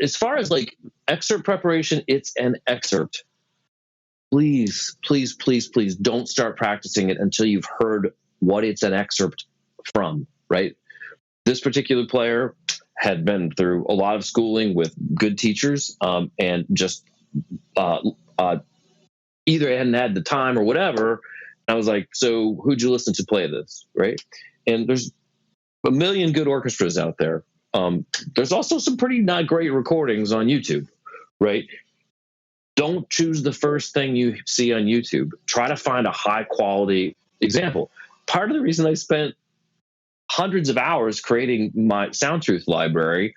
As far as like excerpt preparation, it's an excerpt. Please, please, please, please don't start practicing it until you've heard what it's an excerpt from, right? This particular player had been through a lot of schooling with good teachers, and just either hadn't had the time or whatever. I was like, so who'd you listen to play this, right? And there's a million good orchestras out there. There's also some pretty not great recordings on YouTube, right? Don't choose the first thing you see on YouTube. Try to find a high quality example. Part of the reason I spent hundreds of hours creating my Sound Truth library,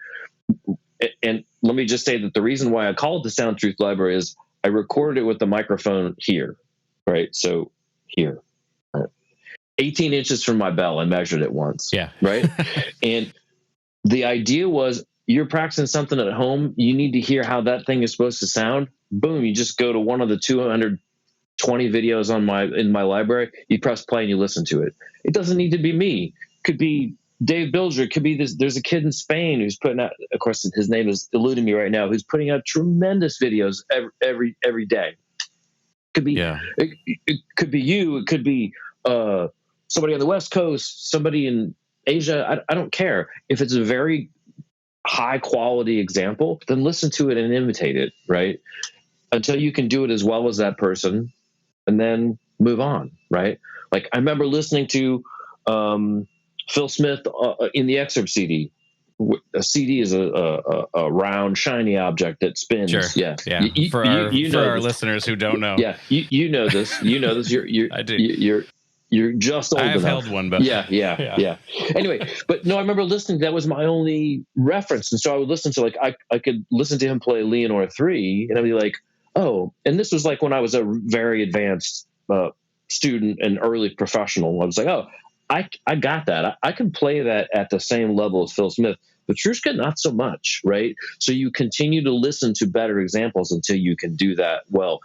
and let me just say that the reason why I call it the Sound Truth library is I recorded it with the microphone here, right? So here, 18 inches from my bell, I measured it once, right? And the idea was, you're practicing something at home, you need to hear how that thing is supposed to sound. Boom, you just go to one of the 220 videos in my library, you press play and you listen to it. It doesn't need to be me. It could be Dave Bilger. It could be this. There's a kid in Spain who's putting out, of course, his name is eluding me right now, who's putting out tremendous videos every day. Could be, it could be you. It could be somebody on the West Coast, somebody in Asia. I don't care. If it's a very high quality example, then listen to it and imitate it, right? Until you can do it as well as that person, and then move on, right? Like I remember listening to Phil Smith in the Excerpt CD. A CD is a round, shiny object that spins. Sure. Yes. Yeah. For our listeners who don't know. Yeah. You know this. You know this. I do. You're just old enough. I've held one, but yeah. Anyway, but no, I remember listening. That was my only reference, and so I would listen to I could listen to him play Leonore 3, and I'd be like, oh. And this was like when I was a very advanced student and early professional. I was like, oh, I got that. I can play that at the same level as Phil Smith. Petrushka, not so much, right? So you continue to listen to better examples until you can do that well.